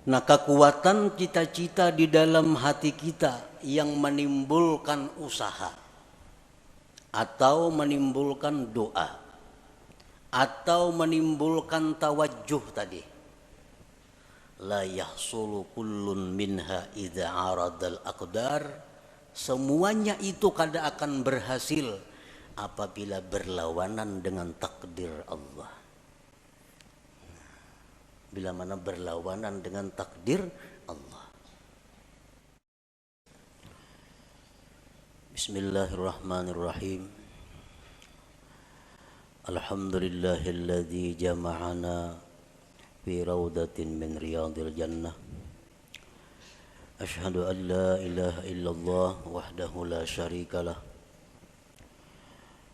Nah, kekuatan cita-cita di dalam hati kita yang menimbulkan usaha atau menimbulkan doa atau menimbulkan tawajjuh tadi. La yahsulu kullun minha idza aradal aqdar. Semuanya itu kada akan berhasil apabila berlawanan dengan takdir Allah. Bila mana berlawanan dengan takdir Allah. Bismillahirrahmanirrahim. Alhamdulillahilladzi jama'ana fi rawdatin min riyadil jannah. Ashhadu an la ilaha illallah wahdahu la syarika lah.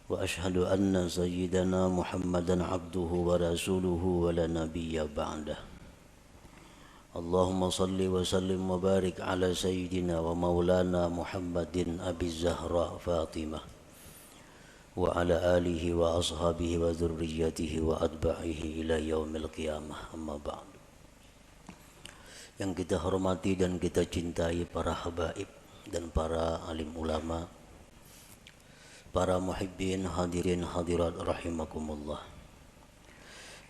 Wa ashhadu anna sayyidana Muhammadan abduhu wa rasuluhu wa la nabiyya ba'dah. Allahumma salli wa sallim wa barik ala sayyidina wa maulana Muhammadin Abi Zahra Fatimah wa ala alihi wa ashabihi wa dzurriyyatihi wa atba'ihi ila yaumil qiyamah. Amma ba'd. Yang kita hormati dan kita cintai para habaib dan para alim ulama, para muhibbin hadirin hadirat rahimakumullah.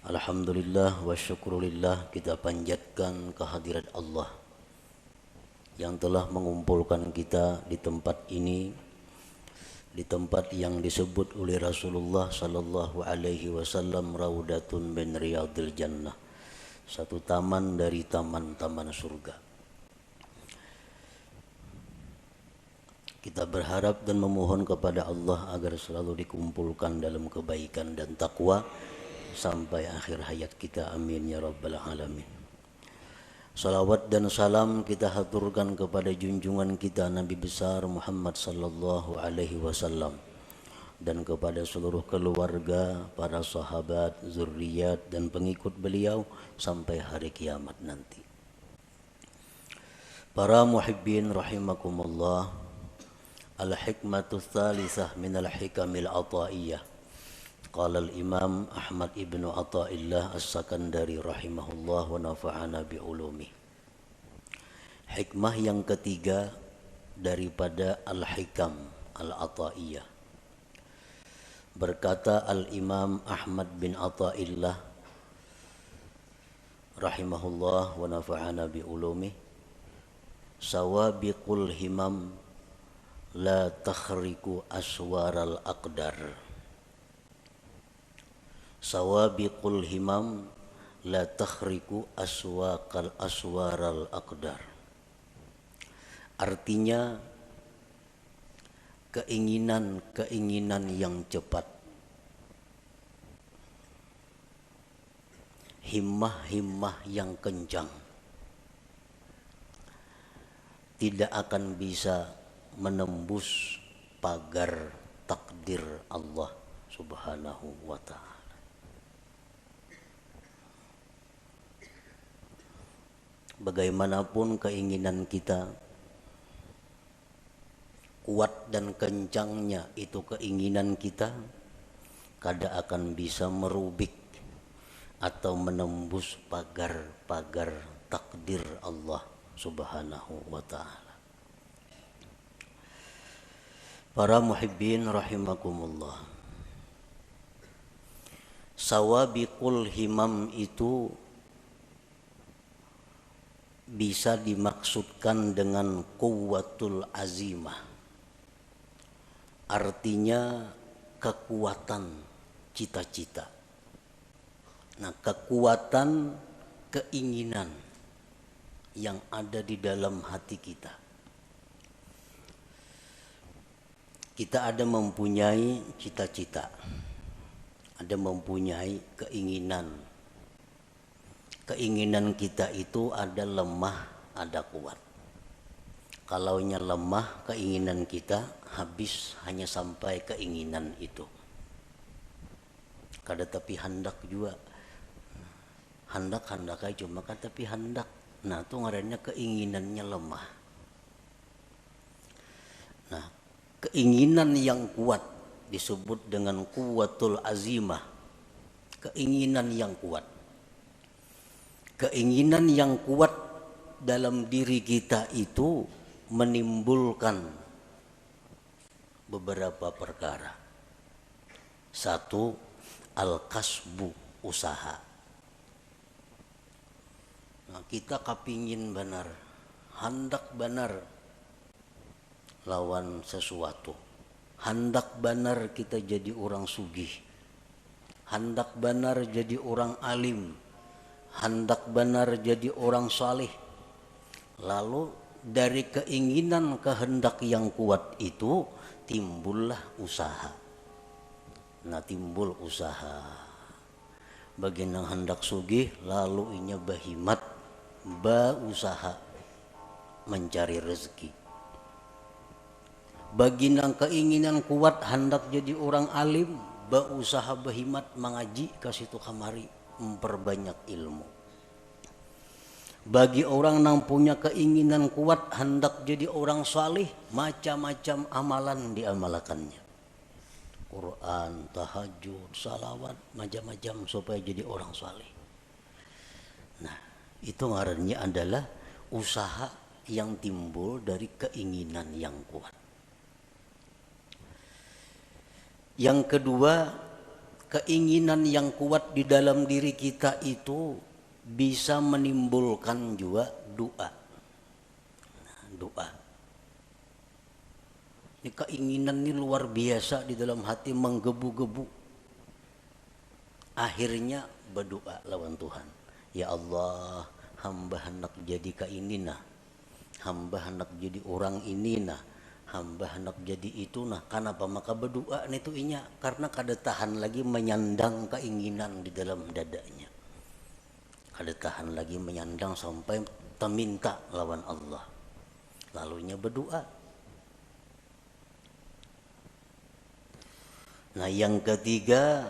Alhamdulillah wa syukrulillah, kita panjatkan kehadirat Allah yang telah mengumpulkan kita di tempat ini, di tempat yang disebut oleh Rasulullah sallallahu alaihi wasallam raudatun min riyadil jannah, satu taman dari taman-taman surga. Kita berharap dan memohon kepada Allah agar selalu dikumpulkan dalam kebaikan dan takwa sampai akhir hayat kita. Amin ya rabbal alamin. Salawat dan salam kita haturkan kepada junjungan kita Nabi besar Muhammad sallallahu alaihi wasallam dan kepada seluruh keluarga, para sahabat, zuriat dan pengikut beliau sampai hari kiamat nanti. Para muhibbin rahimakumullah, al-hikmatu tsalitsah min al-hikamil ataiyah. Qala al-Imam Ahmad ibnu Athaillah As-Sakandari rahimahullah wa nafa'ana bi ulumi. Hikmah yang ketiga daripada al-hikam al-ataiyah. Berkata al-Imam Ahmad bin Athaillah rahimahullah wa nafa'ana bi ulumi, sawabiqul himam la takhriku aswaral aqdar. Sawabiqul himam la takhriku aswaral aqdar. Artinya keinginan yang cepat, himmah yang kencang tidak akan bisa menembus pagar takdir Allah subhanahu wa ta'ala. Bagaimanapun keinginan kita, kuat dan kencangnya itu keinginan kita, kada akan bisa merubik atau menembus pagar-pagar takdir Allah subhanahu wa ta'ala. Para muhibbin rahimakumullah, sawabiqul himam itu bisa dimaksudkan dengan quwwatul azimah. Artinya kekuatan cita-cita. Nah, kekuatan keinginan yang ada di dalam hati kita. Kita ada mempunyai cita-cita, ada mempunyai keinginan. Keinginan kita itu ada lemah, ada kuat. Kalaunya lemah keinginan kita, habis hanya sampai keinginan itu. Kada tapi hendak juga. Hendak aja cuma kan tapi hendak. Nah, itu ngarannya keinginannya lemah. Nah, keinginan yang kuat disebut dengan quwwatul azimah. Keinginan yang kuat. Keinginan yang kuat dalam diri kita itu menimbulkan beberapa perkara. Satu, al-kasbu, usaha. Nah, kita kapingin benar, hendak benar lawan sesuatu. Hendak benar kita jadi orang sugih. Hendak benar jadi orang alim. Hendak benar jadi orang saleh. Lalu dari keinginan kehendak yang kuat itu timbullah usaha. Nah, timbul usaha. Bagi yang hendak sugih lalu inya bahimat, usaha mencari rezeki. Bagi yang keinginan kuat hendak jadi orang alim, usaha bahimat mengaji ke situ kamari, memperbanyak ilmu. Bagi orang yang punya keinginan kuat hendak jadi orang saleh, macam-macam amalan diamalkannya. Quran, tahajud, salawat, macam-macam supaya jadi orang saleh. Nah, itu ngarannya adalah usaha yang timbul dari keinginan yang kuat. Yang kedua, keinginan yang kuat di dalam diri kita itu bisa menimbulkan juga doa. Nah, doa. Ini keinginan ini luar biasa di dalam hati, menggebu-gebu. Akhirnya berdoa lawan Tuhan. Ya Allah, hamba hendak jadi kainina. Hamba hendak jadi orang ini nah. Hamba hendak jadi itu nah. Kenapa maka berdoa itu inya? Karena kada tahan lagi menyandang keinginan di dalam dadanya. Kada tahan lagi menyandang sampai meminta lawan Allah. Lalunya berdoa. Nah, yang ketiga,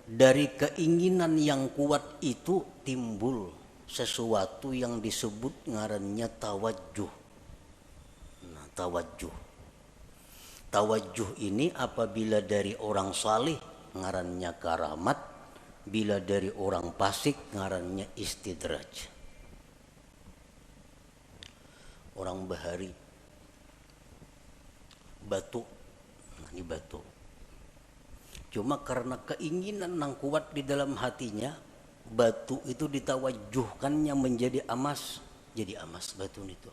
dari keinginan yang kuat itu timbul sesuatu yang disebut ngarannya tawajjuh. Nah, tawajjuh. Tawajjuh ini apabila dari orang salih ngarannya karamat, bila dari orang fasik ngarannya istidraj. Orang bahari batu, nah ini batu. Cuma karena keinginan yang kuat di dalam hatinya, batu itu ditawajjuhkannya menjadi emas, jadi emas batu itu.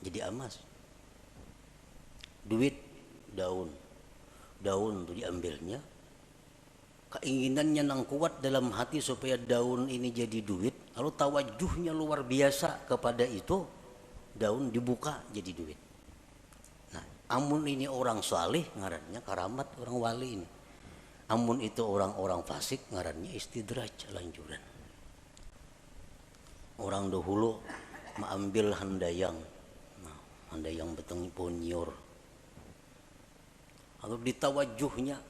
Jadi emas. Duit, daun. Daun itu diambilnya. Keinginannya yang kuat dalam hati supaya daun ini jadi duit, lalu tawajjuhnya luar biasa kepada itu, daun dibuka jadi duit. Amun ini orang salih ngarannya karamat, orang wali ini. Amun itu orang-orang fasik ngarannya istidraj, lanjuran. Orang dahulu mengambil handayang. Nah, handayang beteng ponyur. Lalu ditawajjuhnya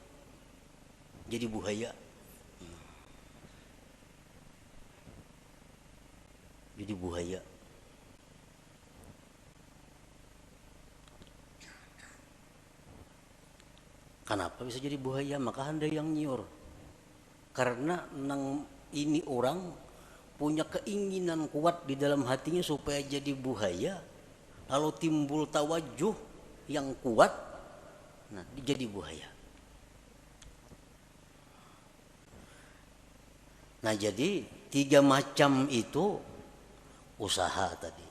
jadi buhaya. Jadi buhaya. Kenapa bisa jadi buaya? Maka handayang nyiur. Karena ini orang punya keinginan kuat di dalam hatinya supaya jadi buaya, lalu timbul tawajjuh yang kuat, nah jadi buaya. Nah, jadi 3 macam itu usaha tadi,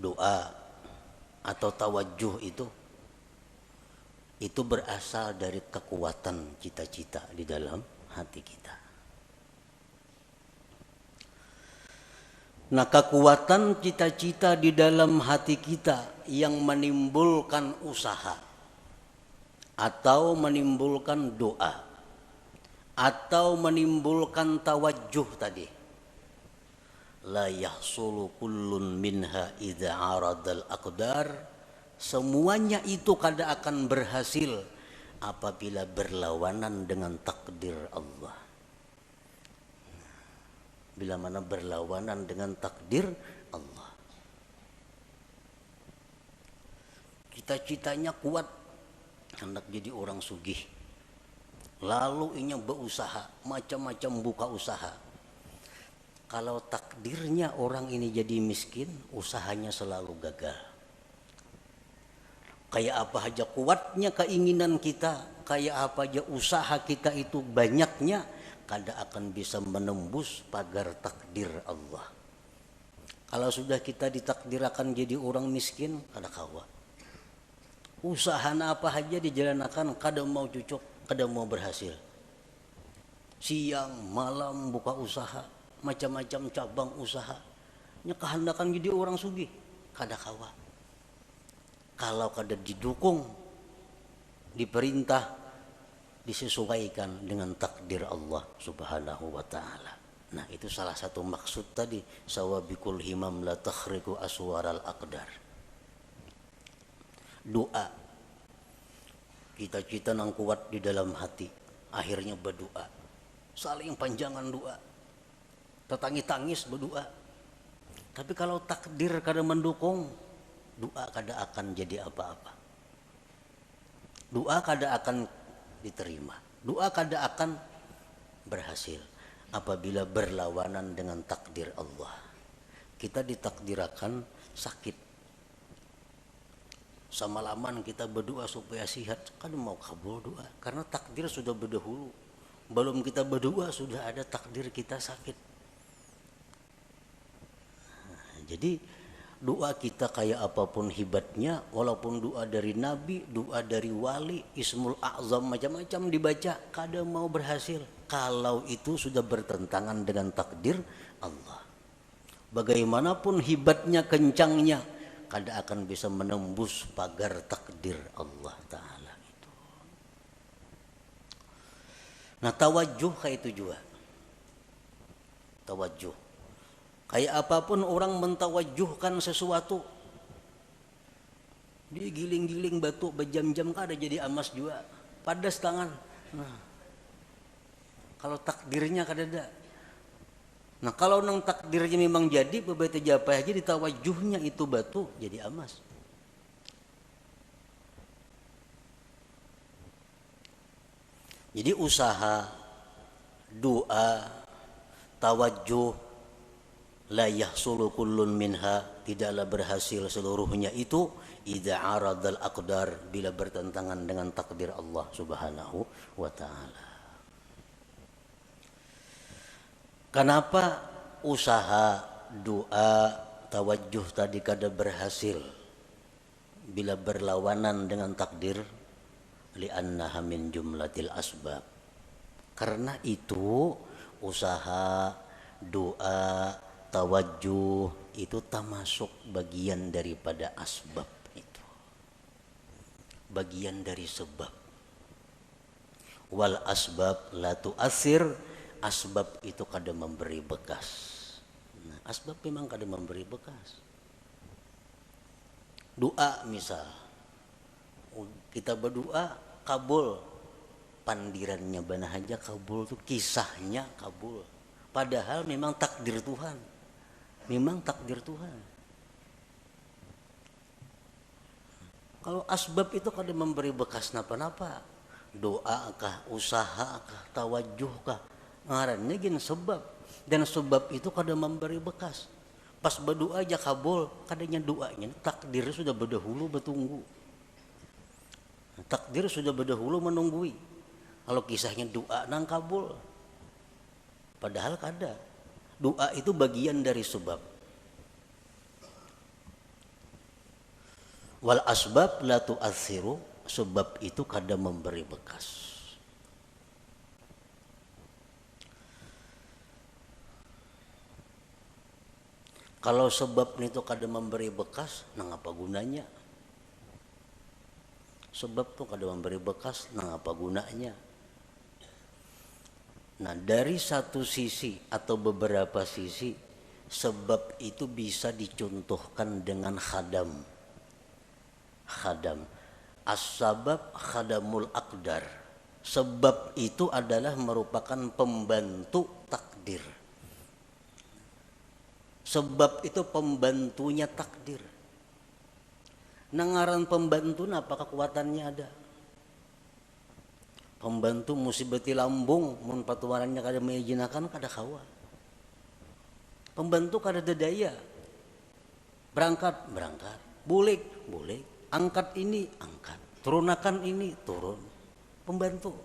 doa atau tawajjuh itu berasal dari kekuatan cita-cita di dalam hati kita. Nah, kekuatan cita-cita di dalam hati kita yang menimbulkan usaha atau menimbulkan doa atau menimbulkan tawajjuh tadi, la yahsulu kullun minha idza aradal aqdar. Semuanya itu kada akan berhasil apabila berlawanan dengan takdir Allah. Bila mana berlawanan dengan takdir Allah. Cita-citanya kuat, hendak jadi orang sugih. Lalu inya berusaha, macam-macam buka usaha. Kalau takdirnya orang ini jadi miskin, usahanya selalu gagal. Kayak apa aja kuatnya keinginan kita, kayak apa aja usaha kita itu banyaknya, kada akan bisa menembus pagar takdir Allah. Kalau sudah kita ditakdirkan jadi orang miskin, kada kawa. Usaha apa aja dijalankan, kada mau cocok, kada mau berhasil. Siang malam buka usaha, macam-macam cabang usaha, kehendakan jadi orang sugih, kada kawa. Kalau kada didukung, diperintah, disesuaikan dengan takdir Allah Subhanahu wa ta'ala. Nah, itu salah satu maksud tadi, sawabikul himam la takhriqu aswaral aqdar. Doa, cita-cita nang kuat di dalam hati, akhirnya berdoa, saling panjangan doa, tetangis-tangis berdoa. Tapi kalau takdir kada mendukung, doa kada akan jadi apa-apa. Doa kada akan diterima, doa kada akan berhasil apabila berlawanan dengan takdir Allah. Kita ditakdirkan sakit, semalaman kita berdoa supaya sehat, kan mau kabul doa, karena takdir sudah berdahulu. Belum kita berdoa sudah ada takdir kita sakit. Jadi doa kita kayak apapun hebatnya, walaupun doa dari nabi, doa dari wali, ismul a'zam macam-macam dibaca, kada mau berhasil kalau itu sudah bertentangan dengan takdir Allah. Bagaimanapun hebatnya, kencangnya, kada akan bisa menembus pagar takdir Allah Ta'ala itu. Nah, tawajuh kayak itu juga. Tawajuh, kayak apapun orang mentawajuhkan sesuatu, digiling-giling batu berjam-jam kada jadi emas juga, padas tangan. Nah, kalau takdirnya kada ada. Nah, kalau nang takdirnya memang jadi, beberapa japa aja ditawajuhnya itu batu jadi emas. Jadi usaha, doa, tawajuh, la yahsulu kullun minha, tidaklah berhasil seluruhnya itu idza aradal aqdar, bila bertentangan dengan takdir Allah Subhanahu wa ta'ala. Kenapa usaha, doa, tawajuh tadi kada berhasil bila berlawanan dengan takdir? Li'annaha min jumlatil asbab. Karena itu usaha, doa, tawajuh itu termasuk bagian daripada asbab itu. Bagian dari sebab. Wal asbab la tu'athir, asbab itu kada memberi bekas. Nah, asbab memang kada memberi bekas. Doa misal, kita berdoa kabul, pandirannya bana aja kabul tuh, kisahnya kabul. Padahal memang takdir Tuhan. Memang takdir Tuhan. Kalau asbab itu kada memberi bekas napa-napa, doa kah, usaha kah, tawajuh kah, ngarannya gin sebab, dan sebab itu kada memberi bekas. Pas berdoa aja kabul, kadanya doanya takdir sudah berdahulu bertunggu. Takdir sudah berdahulu menunggui. Kalau kisahnya doa nang kabul, padahal kada. Doa itu bagian dari sebab. Wal asbab la tu'athiru, sebab itu kada memberi bekas. Kalau sebab itu kada memberi bekas, nang apa gunanya? Sebab tuh kada memberi bekas, nang apa gunanya? Nah, dari satu sisi atau beberapa sisi, sebab itu bisa dicontohkan dengan khadam. Khadam. As-sabab khadamul aqdar. Sebab itu adalah merupakan pembantu takdir. Sebab itu pembantunya takdir. Nangaran pembantu apa kekuatannya ada? Pembantu musibati lambung, mun patuarannya kada mengijinakan kada kawa. Pembantu kada daya. Berangkat, bulik, angkat ini, angkat, turunakan ini, turun. Pembantu.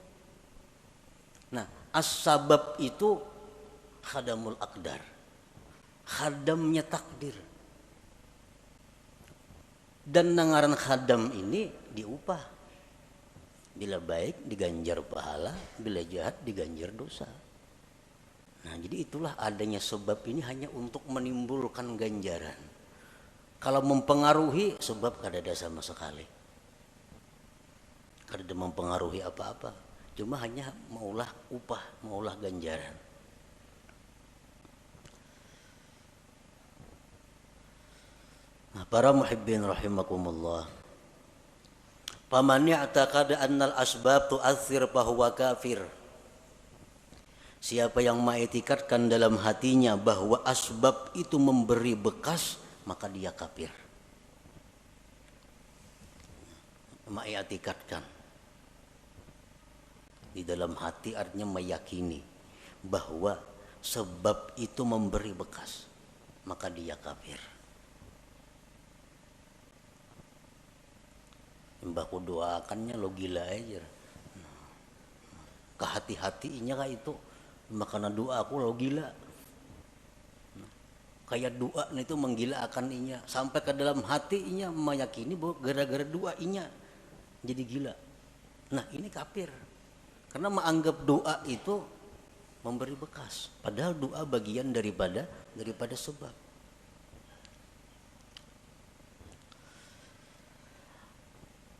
Nah, as-sabab itu khadamul aqdar. Khadamnya takdir. Dan nangaran khadam ini diupah. Bila baik diganjar pahala, bila jahat diganjar dosa. Nah, jadi itulah adanya sebab ini hanya untuk menimbulkan ganjaran. Kalau mempengaruhi, sebab kada ada sama sekali. Kada ada mempengaruhi apa-apa. Cuma hanya maulah upah, maulah ganjaran. Nah, para muhibbin rahimakumullah. Faman ya'taqada annal asbab tu'athir fahuwa kafir. Siapa yang mengiktikadkan dalam hatinya bahwa asbab itu memberi bekas, maka dia kafir. Mengiktikadkan di dalam hati artinya meyakini bahwa sebab itu memberi bekas, maka dia kafir. Mbahku doakannya lo gila aja. Kehati-hatinya kah itu, makanya doa aku lo gila. Kayak doa itu menggila akan inya sampai ke dalam hati inya meyakini bahwa gara-gara doa inya jadi gila. Nah, ini kafir. Karena menganggap doa itu memberi bekas, padahal doa bagian daripada sebab.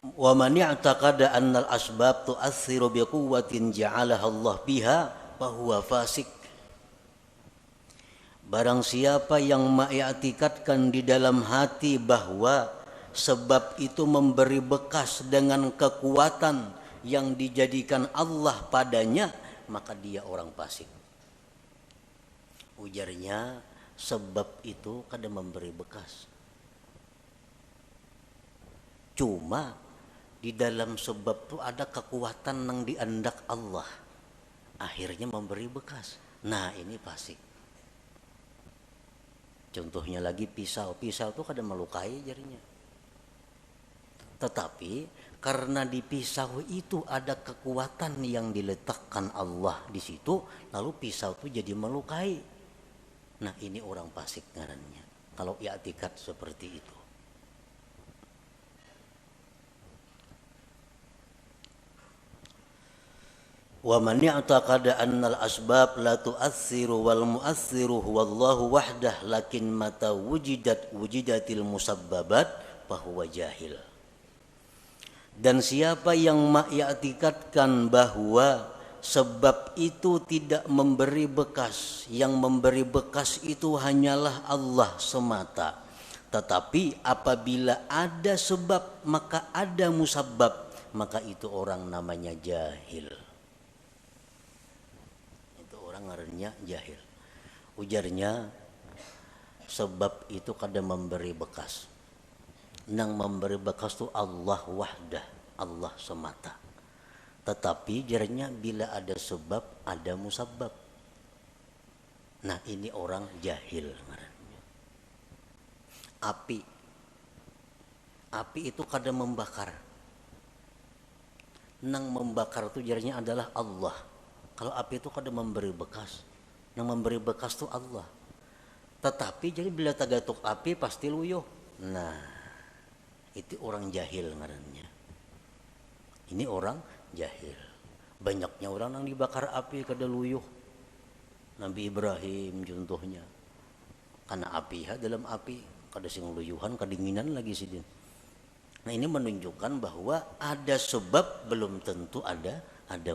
Wa man i'taqada annal asbab tu'assiru biquwwatin ja'alaha Allah biha fa huwa fasik. Barang siapa yang mengiktikadkan di dalam hati bahwa sebab itu memberi bekas dengan kekuatan yang dijadikan Allah padanya, maka dia orang fasik. Ujarnya, sebab itu kada memberi bekas. Cuma di dalam sebab itu ada kekuatan yang diandak Allah, akhirnya memberi bekas. Nah, ini fasik. Contohnya lagi pisau itu kadang melukai jarinya. Tetapi karena di pisau itu ada kekuatan yang diletakkan Allah di situ, lalu pisau itu jadi melukai. Nah, ini orang fasik ngarannya. Kalau i'tikad seperti itu. Wa man ya'taqada annal asbab la tu'assiru wal mu'assiru huwallahu wahdah lakin mata wujidatil musabbabat fahuwa jahil. Dan siapa yang mengiktikadkan bahwa sebab itu tidak memberi bekas, yang memberi bekas itu hanyalah Allah semata, tetapi apabila ada sebab maka ada musabbab, maka itu orang namanya jahil. Ngarannya jahil. Ujarnya, sebab itu kadang memberi bekas. Nang memberi bekas itu Allah wahdah, Allah semata. Tetapi jarnya bila ada sebab ada musabbab. Nah, ini orang jahil ngarannya. Api itu kadang membakar. Nang membakar itu jarnya adalah Allah. Kalau api itu kadang memberi bekas, yang memberi bekas itu Allah. Tetapi jadi bila tagatuk api pasti luyuh. Nah, itu orang jahil ngarannya. Ini orang jahil. Banyaknya orang yang dibakar api kada luyuh. Nabi Ibrahim contohnya. Karena api dalam api kada sing luyuhan, kedinginan lagi sidin. Nah, ini menunjukkan bahwa ada sebab belum tentu ada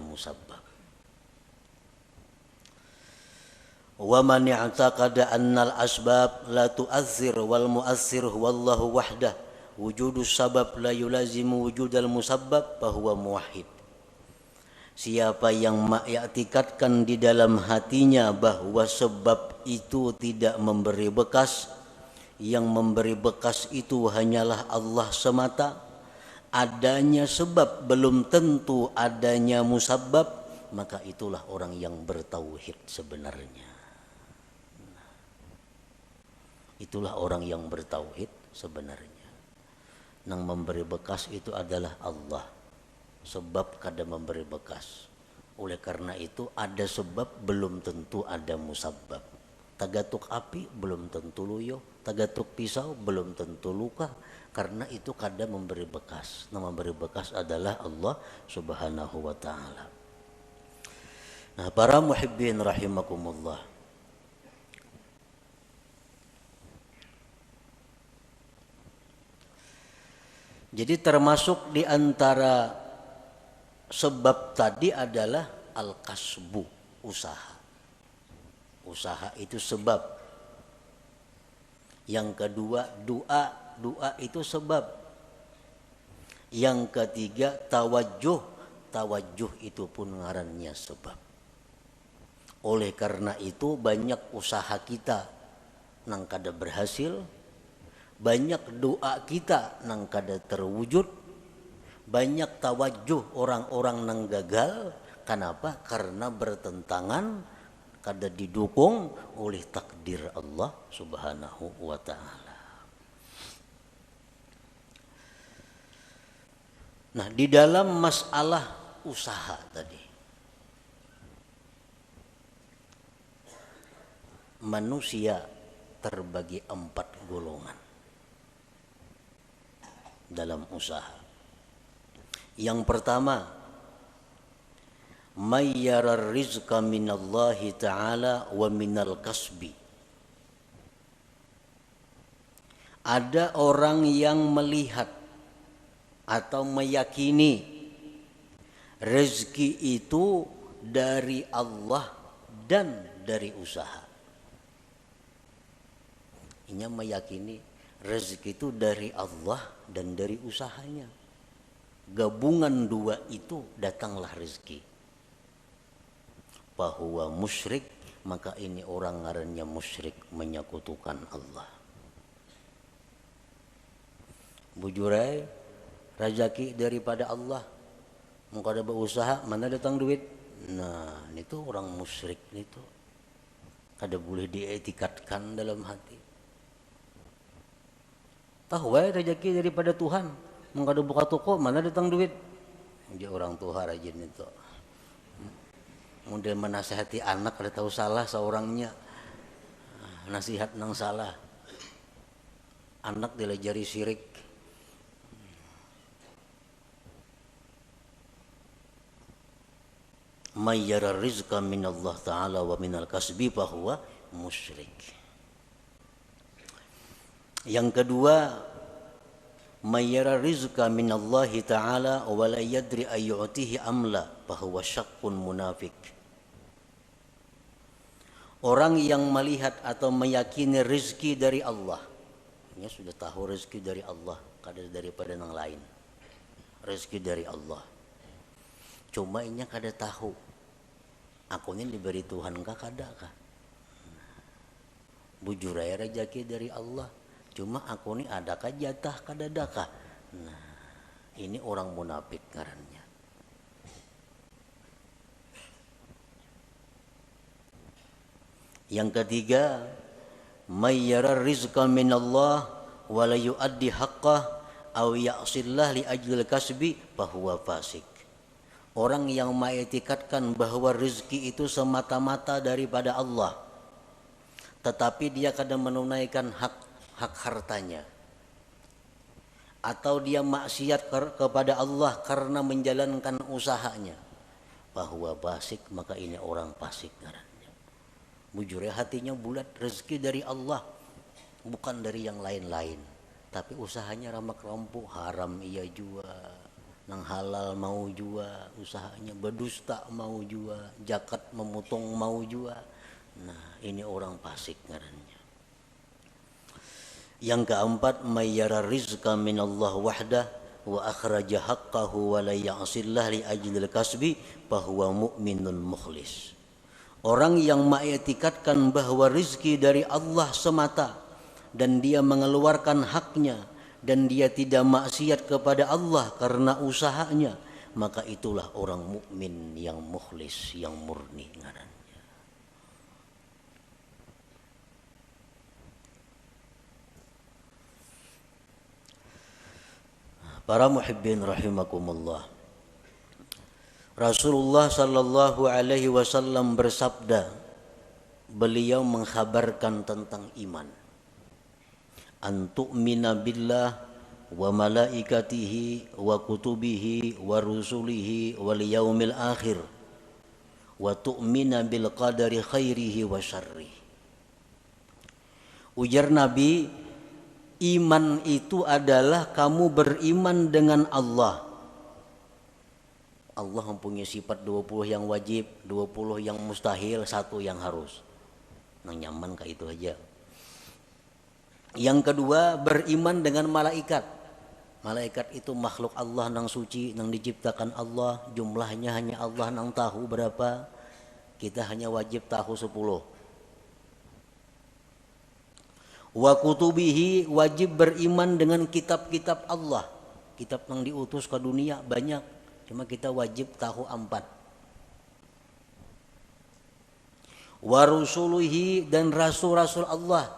musabbab. Wa man i'taqada annal asbab la tu'athir wal mu'athir huwallahu wahdah wujudus sabab la yulazimu wujudal musabbab fahuwa muwahhid. Siapa yang mengiktikadkan di dalam hatinya bahwa sebab itu tidak memberi bekas, yang memberi bekas itu hanyalah Allah semata, adanya sebab belum tentu adanya musabbab, maka itulah orang yang bertauhid sebenarnya. Itulah orang yang bertauhid sebenarnya. Nang memberi bekas itu adalah Allah. Sebab kada memberi bekas. Oleh karena itu ada sebab belum tentu ada musabbab. Tagatuk api belum tentu luyuh, tagatuk pisau belum tentu luka. Karena itu kada memberi bekas. Nang memberi bekas adalah Allah Subhanahu wa ta'ala. Nah, para muhibbin rahimakumullah. Jadi termasuk di antara sebab tadi adalah al-kasbu, usaha. Usaha itu sebab. Yang kedua doa, doa itu sebab. Yang ketiga tawajjuh, tawajjuh itu pun ngarannya sebab. Oleh karena itu banyak usaha kita nang kada berhasil, banyak doa kita nang kada terwujud, banyak tawajjuh orang-orang nang gagal. Kenapa? Karena bertentangan, kada didukung oleh takdir Allah Subhanahu wa ta'ala. Nah, di dalam masalah usaha tadi, manusia terbagi 4 golongan dalam usaha. Yang pertama, mayyarar rizqa minallahi ta'ala wa minal kasbi. Ada orang yang melihat atau meyakini rezeki itu dari Allah dan dari usaha. Ini meyakini rezeki itu dari Allah dan dari usahanya. Gabungan dua itu datanglah rezeki. Bahwa musyrik, maka ini orang ngarannya musyrik, menyekutukan Allah. Bujurai, rezeki daripada Allah. Muka ada berusaha, mana datang duit? Nah, itu orang musyrik itu. Kada boleh dietikatkan dalam hati. Tahu rezeki daripada Tuhan. Muka ada buka toko, mana datang duit? Dia orang Tuhan rajin itu. Model menasihati anak kada tahu salah seorangnya, nasihat nang salah, anak dilajari syirik. Mayyara rizqa minallah ta'ala wa minal kasbi fahuwa musyrik. Yang kedua, mayyara rizqa minallahi ta'ala wa la yadri ayyu'tihi amla fahuwa syakkun munafik. Orang yang melihat atau meyakini rezeki dari Allah, ini sudah tahu rezeki dari Allah, kada daripada yang lain. Rezeki dari Allah. Cuma ini kada tahu, aku ini diberi Tuhan kah kada kah? Bujur aja rezeki dari Allah. Cuma aku ini adakah jatah kada adakah? Nah, ini orang munafik ngarannya. Yang ketiga, mayyara rizqa minallah wa la yuaddi haqqah aw ya'sillah li ajlil kasbi fahuwa fasik. Orang yang mengetikatkan bahwa rezeki itu semata-mata daripada Allah, tetapi dia kadang menunaikan hak hartanya, atau dia maksiat kepada Allah karena menjalankan usahanya, bahwa fasik, maka ini orang fasik ngarannya. Bujur ya, hatinya bulat, rezeki dari Allah, bukan dari yang lain-lain, tapi usahanya ramak rampu, haram ia jua, nang halal mau jua, usahanya berdusta mau jua, zakat memotong mau jua. Nah, ini orang fasik ngarannya. Yang keempat, mayyara rizqa minallah wahdah wa akhraja haqqahu wa la ya'sillah li ajlil kasbi fahuwa mu'minun mukhlis. Orang yang mengetikatkan bahwa rizki dari Allah semata dan dia mengeluarkan haknya dan dia tidak maksiat kepada Allah karena usahanya, maka itulah orang mukmin yang mukhlis, yang murni ngarannya. Para muhibbin rahimakumullah. Rasulullah sallallahu alaihi wasallam bersabda, beliau mengkhabarkan tentang iman. An tu'mina billah wa malaikatihi wa kutubihi wa rusulihi wal yaumil akhir wa tu'mina bil qadari khairihi wa syarrihi. Ujar Nabi, iman itu adalah kamu beriman dengan Allah. Allah mempunyai sifat 20 yang wajib, 20 yang mustahil, 1 yang harus. Nah, nyaman kayak itu aja. Yang kedua, beriman dengan malaikat. Malaikat itu makhluk Allah nang suci, nang diciptakan Allah, jumlahnya hanya Allah nang tahu berapa. Kita hanya wajib tahu 10. Wa kutubihi, wajib beriman dengan kitab-kitab Allah. Kitab yang diutus ke dunia banyak, cuma kita wajib tahu 4. Wa rusuluhi, dan rasul-rasul Allah,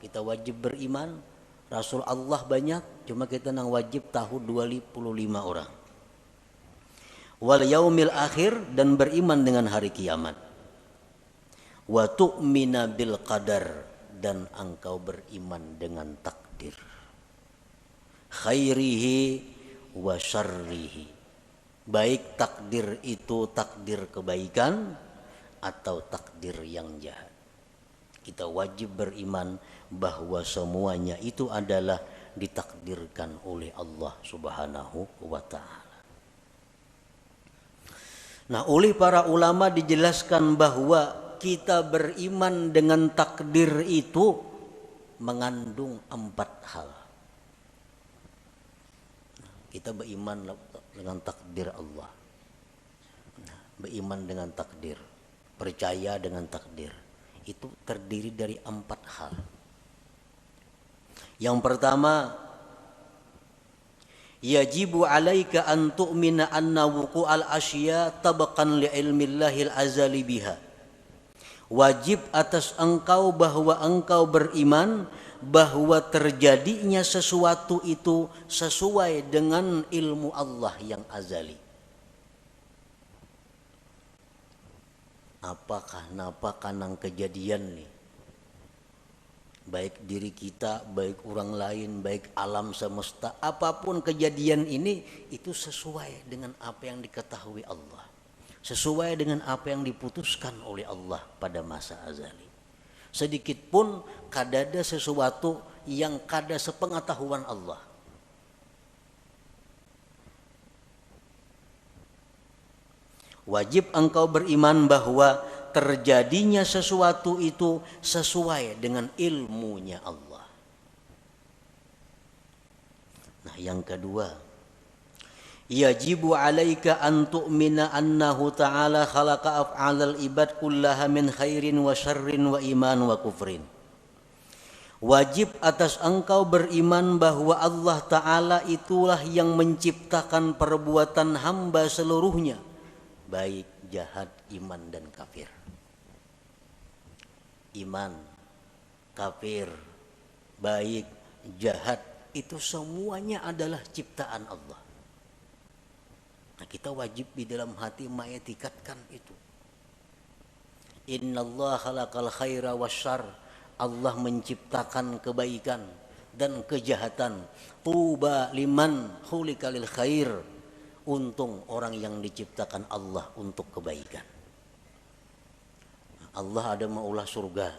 kita wajib beriman. Rasul Allah banyak, cuma kita nang wajib tahu 25 orang. Wal yaumil akhir, dan beriman dengan hari kiamat. Wa tu'mina bil qadar, dan engkau beriman dengan takdir. Khairihi wa syarrihi, baik takdir itu takdir kebaikan atau takdir yang jahat. Kita wajib beriman bahwa semuanya itu adalah ditakdirkan oleh Allah Subhanahu wa ta'ala. Nah, oleh para ulama dijelaskan bahwa kita beriman dengan takdir itu mengandung 4 hal. Kita beriman dengan takdir Allah, beriman dengan takdir, percaya dengan takdir, itu terdiri dari 4 hal. Yang pertama, yajibu alaika an tu'mina anna wuqu'al asya tabaqan li ilmillahil azali biha. Wajib atas engkau bahwa engkau beriman bahwa terjadinya sesuatu itu sesuai dengan ilmu Allah yang azali. Apakah napa kanang kejadian nih, baik diri kita, baik orang lain, baik alam semesta, apapun kejadian ini itu sesuai dengan apa yang diketahui Allah, sesuai dengan apa yang diputuskan oleh Allah pada masa azali. Sedikit pun kadada sesuatu yang kada sepengetahuan Allah. Wajib engkau beriman bahwa terjadinya sesuatu itu sesuai dengan ilmunya Allah. Nah, yang kedua, yajibu alaika an tu'mina annahu ta'ala khalaqa af'alal ibad kullaha min khairin wa syarrin wa iman wa kufrin. Wajib atas engkau beriman bahwa Allah Ta'ala itulah yang menciptakan perbuatan hamba seluruhnya, baik jahat, iman dan kafir. Iman, kafir, baik, jahat, itu semuanya adalah ciptaan Allah. Nah, kita wajib di dalam hati mengetikatkan itu. Innallaha khalaqal khaira wasyarr, Allah menciptakan kebaikan dan kejahatan. Tuba liman khuliqa lil khair, untung orang yang diciptakan Allah untuk kebaikan. Allah ada maulah surga,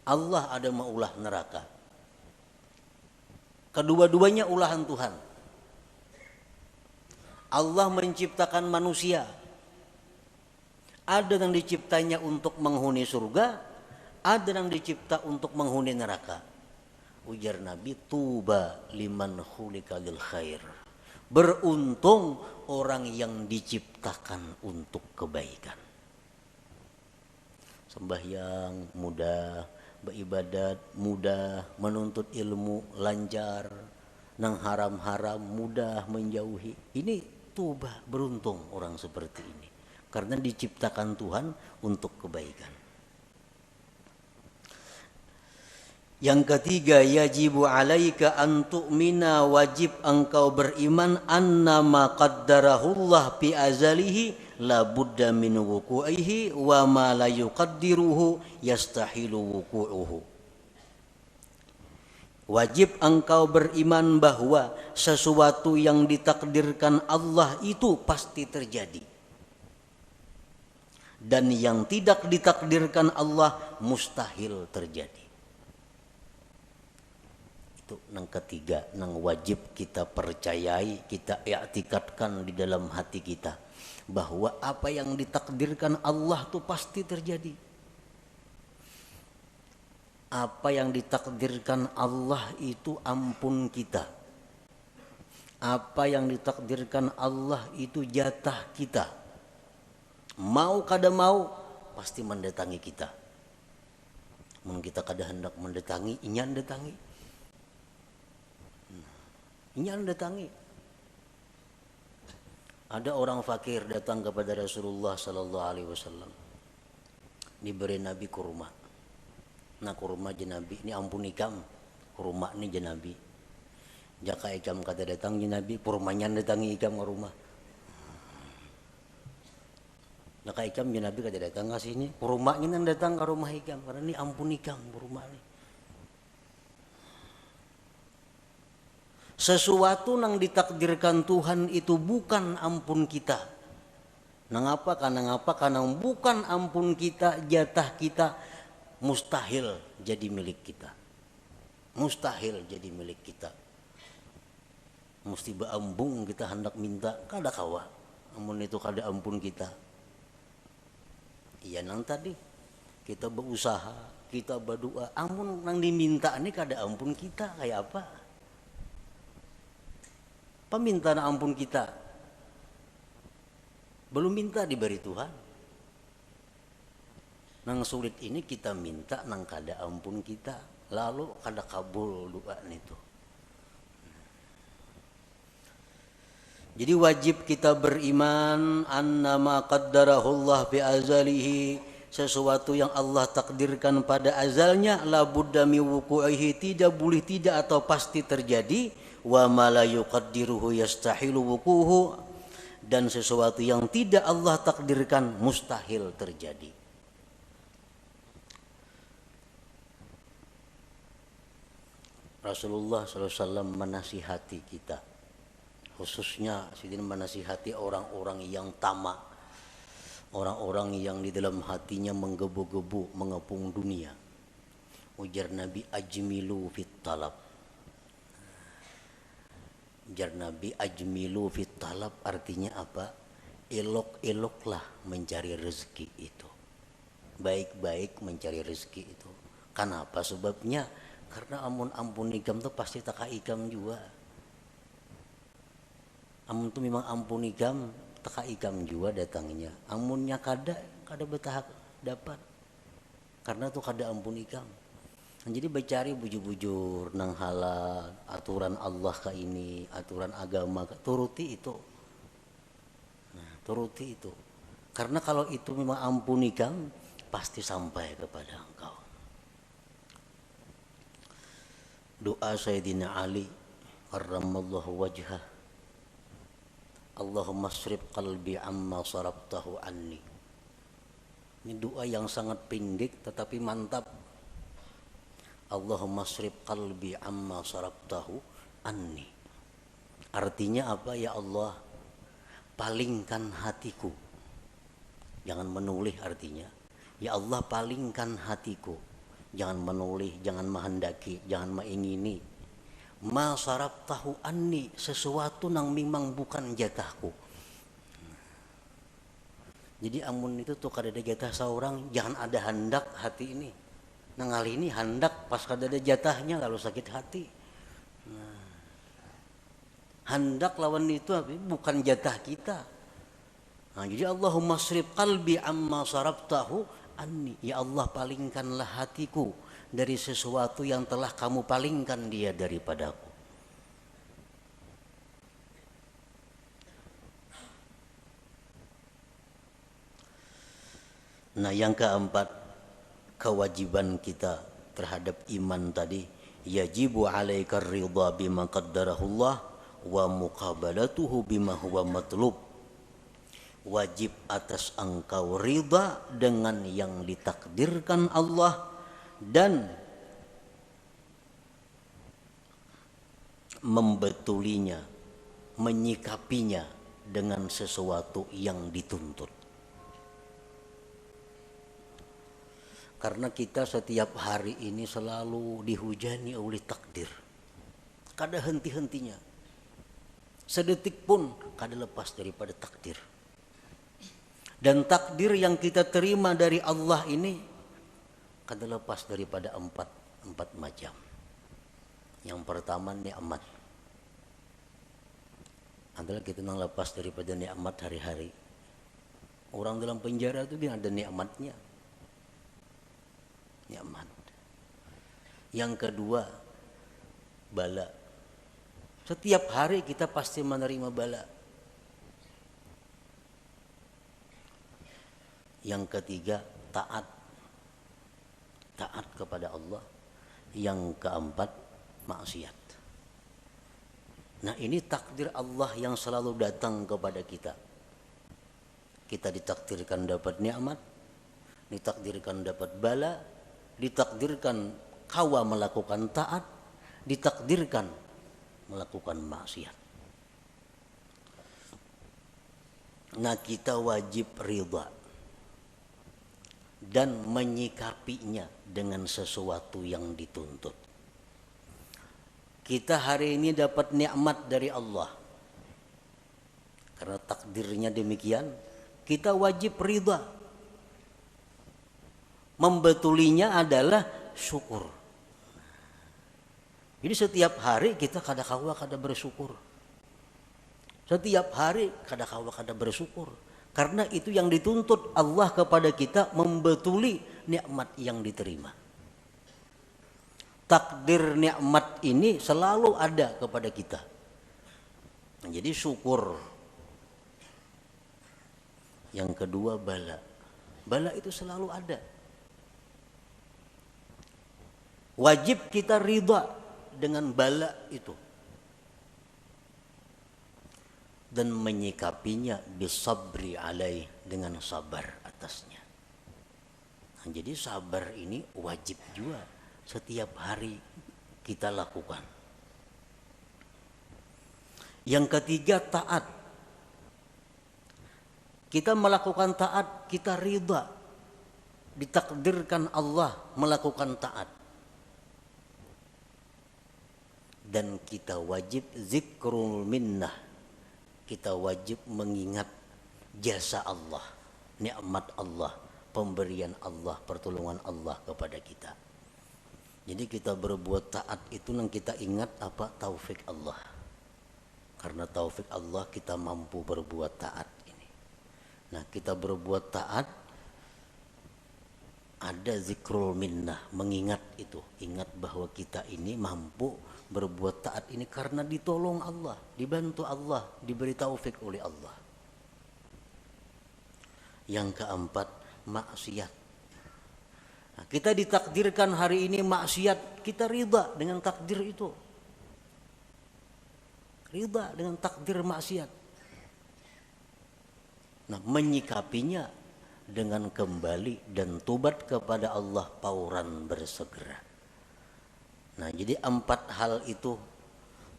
Allah ada maulah neraka. Kedua-duanya ulahan Tuhan. Allah menciptakan manusia, ada yang diciptanya untuk menghuni surga, ada yang dicipta untuk menghuni neraka. Ujar Nabi, tuba liman khuliqa lil khair, beruntung orang yang diciptakan untuk kebaikan. Sembahyang mudah, beribadat mudah, menuntut ilmu lancar, nang haram-haram mudah menjauhi. Ini tuba, beruntung orang seperti ini, karena diciptakan Tuhan untuk kebaikan. Yang ketiga, yajibu alaika an tu'mina, wajib engkau beriman annama qaddarahullah fi azalihi la budda min wuku'ihi wa ma la yuqaddiruhu yastahilu wuku'uhu. Wajib engkau beriman bahwa sesuatu yang ditakdirkan Allah itu pasti terjadi. Dan yang tidak ditakdirkan Allah mustahil terjadi. Itu yang ketiga, yang wajib kita percayai, kita i'tikadkan di dalam hati kita, bahwa apa yang ditakdirkan Allah itu pasti terjadi. Apa yang ditakdirkan Allah itu ampun kita. Apa yang ditakdirkan Allah itu jatah kita. Mau kada mau pasti mendatangi kita. Mun kita kada hendak mendatangi, inyan datangi. Inyan datangi. Ada orang fakir datang kepada Rasulullah sallallahu alaihi wasallam. Diberi Nabi kurma. Nah kurma jenabi ini ampun ikam. Kurma ni jenabi. Jaka ikam kata datang jenabi, kurmanya datangi ikam ke rumah. Jaka ikam jenabi kata datang ke sini, kurmanya datang ke rumah ikam karena ini ampun ikam kurma ni. Sesuatu yang ditakdirkan Tuhan itu bukan ampun kita. Nangapa? Karena bukan ampun kita, jatah kita mustahil jadi milik kita. Mustahil jadi milik kita. Mesti beambung kita hendak minta, kada kawa. Amun itu kada ampun kita. Iya nang tadi kita berusaha, kita berdoa, amun nang diminta ini kada ampun kita kayak apa? Peminta ampun kita belum minta diberi Tuhan. Nang sulit ini kita minta nang kada ampun kita, lalu kada kabul doa itu. Jadi wajib kita beriman annama qaddarahullah fi azalihi, sesuatu yang Allah takdirkan pada azalnya la budda mi wuqu'ihi, tidak boleh tidak atau pasti terjadi. Wa ma la yuqaddiruhu yastahilu wuquhu, dan sesuatu yang tidak Allah takdirkan mustahil terjadi. Rasulullah SAW menasihati kita, khususnya sidin menasihati orang-orang yang tamak, orang-orang yang di dalam hatinya menggebu-gebu mengepung dunia. Ujar Nabi, ajmilu fit talab. Ujar Nabi, ajmilu fit talab artinya apa? Elok-eloklah mencari rezeki itu. Baik-baik mencari rezeki itu. Kenapa sebabnya? Karena ampun ikam tuh pasti taka ikam juga. Amun tuh memang ampun ikam, taka ikam juga datangnya. Amunnya kada betah dapat. Karena tuh kada ampun ikam. Jadi bercari bujur-bujur nang halal, aturan Allah ke ini, aturan agama ke, turuti itu. Nah, turuti itu. Karena kalau itu memang ampun ikam, pasti sampai kepada engkau. Doa Sayyidina Ali karramallahu wajhah, Allahumma srif qalbi amma sarabtahu anni. Ini doa yang sangat pendek tetapi mantap. Allahumma srif qalbi amma sarabtahu anni. Artinya apa? Ya Allah, palingkan hatiku. Jangan menoleh artinya. Ya Allah, palingkan hatiku. Jangan menoleh, jangan menghendaki, jangan mengingini. Ma sarabtahu anni, sesuatu yang memang bukan jatahku. Jadi amun itu tuh kada ada jatah seorang, jangan ada hendak hati ini. Nah kali ini hendak pas kada ada jatahnya kalau sakit hati. Nah, hendak lawan itu bukan jatah kita. Nah, jadi Allahumma srif qalbi amma sarabtahu anni. Ya Allah, palingkanlah hatiku dari sesuatu yang telah kamu palingkan dia daripadaku. Nah yang keempat, kewajiban kita terhadap iman tadi, yajibu alaika ridha bima qaddarahullah wa muqabalatuhu bima huwa matlub. Wajib atas engkau ridha dengan yang ditakdirkan Allah dan membetulinya, menyikapinya dengan sesuatu yang dituntut. Karena kita setiap hari ini selalu dihujani oleh takdir. Kada henti-hentinya. Sedetik pun kada lepas daripada takdir. Dan takdir yang kita terima dari Allah ini kada lepas daripada empat macam. Yang pertama nikmat. Adalah kita nang lepas daripada nikmat hari-hari. Orang dalam penjara itu dia ada nikmatnya. Nikmat. Yang kedua, bala. Setiap hari kita pasti menerima bala. Yang ketiga, taat. Taat kepada Allah. Yang keempat, maksiat. Nah, ini takdir Allah yang selalu datang kepada kita. Kita ditakdirkan dapat nikmat, ditakdirkan dapat bala, ditakdirkan kawa melakukan taat, ditakdirkan melakukan maksiat. Nah, kita wajib ridha dan menyikapinya dengan sesuatu yang dituntut. Kita hari ini dapat nikmat dari Allah. Karena takdirnya demikian, kita wajib ridha. Membetulinya adalah syukur. Jadi setiap hari kita kada bersyukur. Setiap hari kada bersyukur. Karena itu yang dituntut Allah kepada kita, membetuli nikmat yang diterima. Takdir nikmat ini selalu ada kepada kita. Jadi syukur. Yang kedua bala. Bala itu selalu ada. Wajib kita ridha dengan bala itu. Dan menyikapinya bisabri alaih, dengan sabar atasnya. Nah, jadi sabar ini wajib juga setiap hari kita lakukan. Yang ketiga, taat. Kita melakukan taat, kita ridha. Ditakdirkan Allah melakukan taat. Dan kita wajib zikrul minnah. Kita wajib mengingat jasa Allah, nikmat Allah, pemberian Allah, pertolongan Allah kepada kita. Jadi kita berbuat taat itu yang kita ingat apa? Taufik Allah. Karena taufik Allah kita mampu berbuat taat ini. Nah, kita berbuat taat, ada zikrul minnah, mengingat itu. Ingat bahwa kita ini mampu berbuat taat ini karena ditolong Allah, dibantu Allah, diberi taufik oleh Allah. Yang keempat, maksiat. Nah, kita ditakdirkan hari ini maksiat, kita ridha dengan takdir itu. Ridha dengan takdir maksiat. Nah, menyikapinya dengan kembali dan tobat kepada Allah pauran bersegera. Nah, jadi 4 hal itu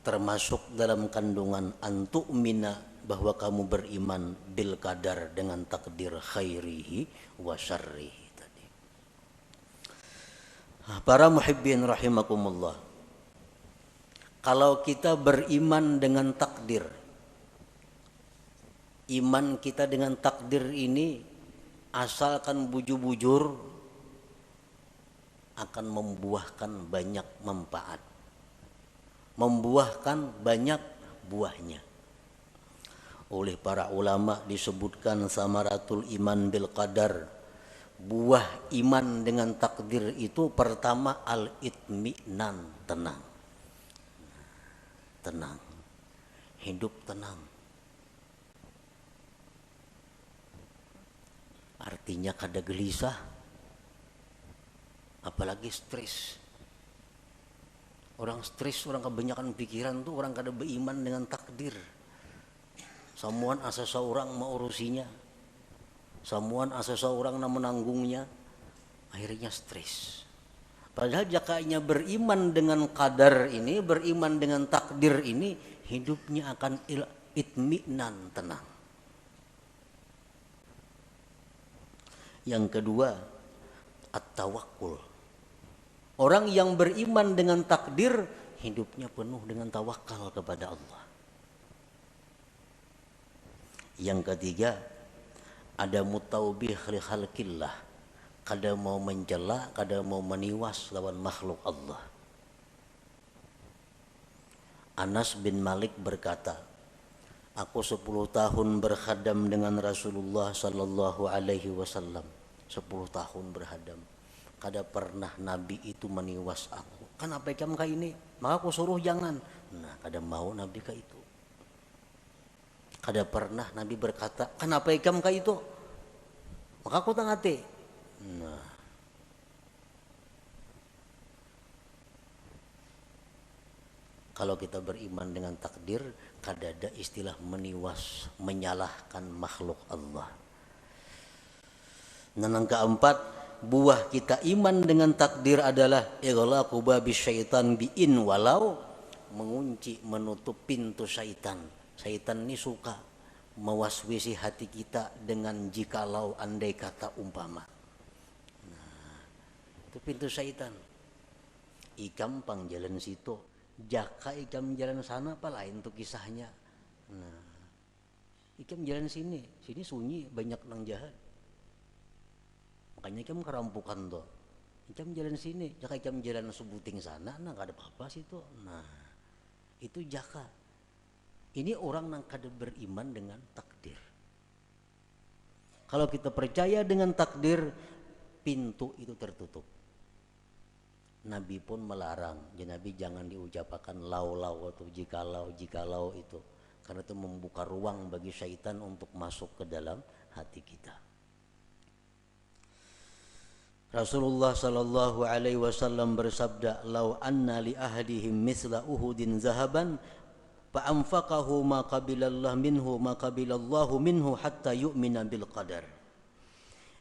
termasuk dalam kandungan antu'mina, bahwa kamu beriman bil qadar, dengan takdir khairihi wa syarrihi tadi. Para muhibbin rahimakumullah. Kalau kita beriman dengan takdir, iman kita dengan takdir ini asalkan bujur-bujur akan membuahkan banyak manfaat, membuahkan banyak buahnya. Oleh para ulama disebutkan samaratul iman bil qadar, buah iman dengan takdir itu pertama al-itminan, tenang. Tenang, hidup tenang. Artinya kada gelisah, apalagi stres. Orang stres, orang kebanyakan pikiran tuh orang kada beriman dengan takdir. Samuan asa seorang mau urusinya, samuan asa seorang na menanggungnya, akhirnya stres. Padahal jakanya beriman dengan qadar ini, beriman dengan takdir ini, hidupnya akan itminan, tenang. Yang kedua, at-tawakkul. Orang yang beriman dengan takdir, hidupnya penuh dengan tawakal kepada Allah. Yang ketiga, ada mutaubih li khalqillah. Kada mau mencela, kada mau meniwas lawan makhluk Allah. Anas bin Malik berkata, aku 10 tahun berkhadam dengan Rasulullah sallallahu alaihi wasallam. 10 tahun berkhadam. Kada pernah Nabi itu meniwas aku. Kan apa ikam ka ini? Maka aku suruh jangan. Nah, kada mau Nabi ka itu. Kada pernah Nabi berkata, kan apa ikam ka itu? Maka aku tangati. Nah, kalau kita beriman dengan takdir, kada ada istilah meniwas, menyalahkan makhluk Allah. Dan yang keempat, buah kita iman dengan takdir adalah ighlaqu babi syaitan bi'in walau, mengunci, menutup pintu syaitan. Syaitan ini suka mewaswisi hati kita dengan jikalau, andai kata, umpama. Itu pintu syaitan. Ikam pang jalan situ, jaka ikam jalan sana, apa lain tuh kisahnya. Nah, ikam jalan sini sunyi, banyak nang jahat. Makanya ikam kerampukan tuh. Ikam jalan sini, jaka ikam jalan sebuting sana, nah gak ada apa-apa situ. Nah, itu jaka. Ini orang nang kada beriman dengan takdir. Kalau kita percaya dengan takdir, pintu itu tertutup. Nabi pun melarang, Nabi jangan diucapkan lau-lau atau jikalau itu, karena itu membuka ruang bagi syaitan untuk masuk ke dalam hati kita. Rasulullah sallallahu alaihi wasallam bersabda, "Lau anna li ahadihim misla Uhudin zahaban fa anfaqahu ma qabilallahu minhu hatta yu'mina bil qadar."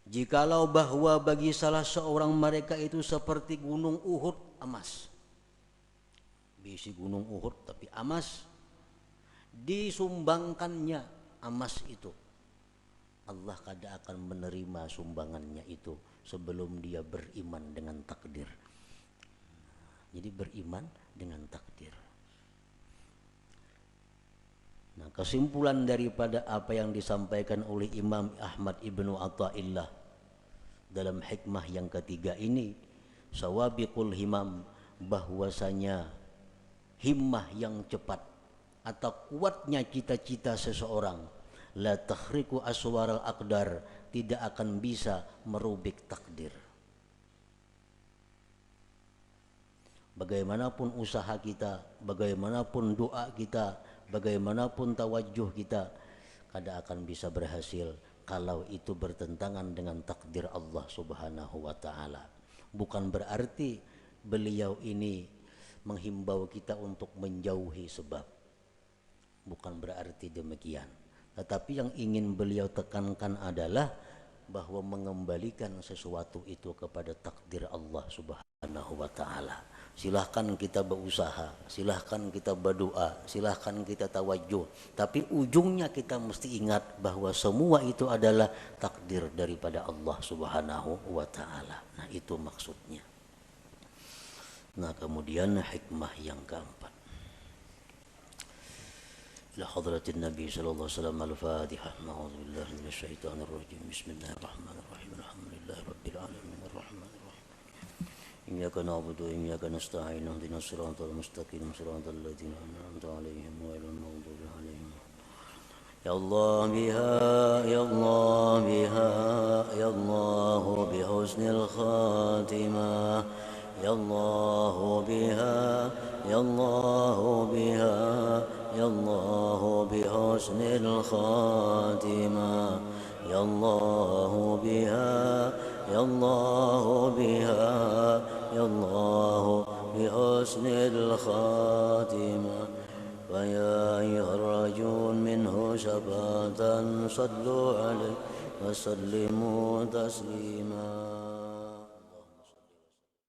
Jikalau bahwa bagi salah seorang mereka itu seperti gunung Uhud emas, bisi gunung Uhud tapi emas, disumbangkannya emas itu, Allah kada akan menerima sumbangannya itu sebelum dia beriman dengan takdir. Jadi beriman dengan takdir. Nah, kesimpulan daripada apa yang disampaikan oleh Imam Ahmad Ibnu Athaillah dalam hikmah yang ketiga ini, sawabiqul himam, bahwasanya himmah yang cepat atau kuatnya cita-cita seseorang, la takhriqu aswaral aqdar, tidak akan bisa merubik takdir. Bagaimanapun usaha kita, bagaimanapun doa kita, bagaimanapun tawajuh kita, kada akan bisa berhasil kalau itu bertentangan dengan takdir Allah Subhanahu wa ta'ala. Bukan berarti beliau ini menghimbau kita untuk menjauhi sebab, bukan berarti demikian. Tetapi yang ingin beliau tekankan adalah bahwa mengembalikan sesuatu itu kepada takdir Allah Subhanahu wa ta'ala. Silahkan kita berusaha, silahkan kita berdoa, silahkan kita tawajuh, tapi ujungnya kita mesti ingat bahwa semua itu adalah takdir daripada Allah Subhanahu wa ta'ala. Nah, itu maksudnya. Nah, kemudian hikmah yang keempat, ila hadratin Nabi sallallahu alaihi wasallam, al-Fatihah. A'udzu billahi minasy syaithanir rajim. Bismillahirrahmanirrahim. Alhamdulillahi rabbil alamin arrahmanir rahim. Iyyaka na'budu wa iyyaka nasta'in. Ihdinas siratal mustaqim, siratal ladzina an'amta 'alaihim ghairil maghdubi 'alaihim. Ya Allah biha, ya Allah biha, ya Allah bi husnil khatimah. Ya Allah biha, ya Allah biha, ya Allah bi husnil khatimah. Ya Allah biha, ya Allah biha, الله بحسن الخاتمة فيا أيها الرجون منه شفاعة صلوا عليه وسلموا تسليما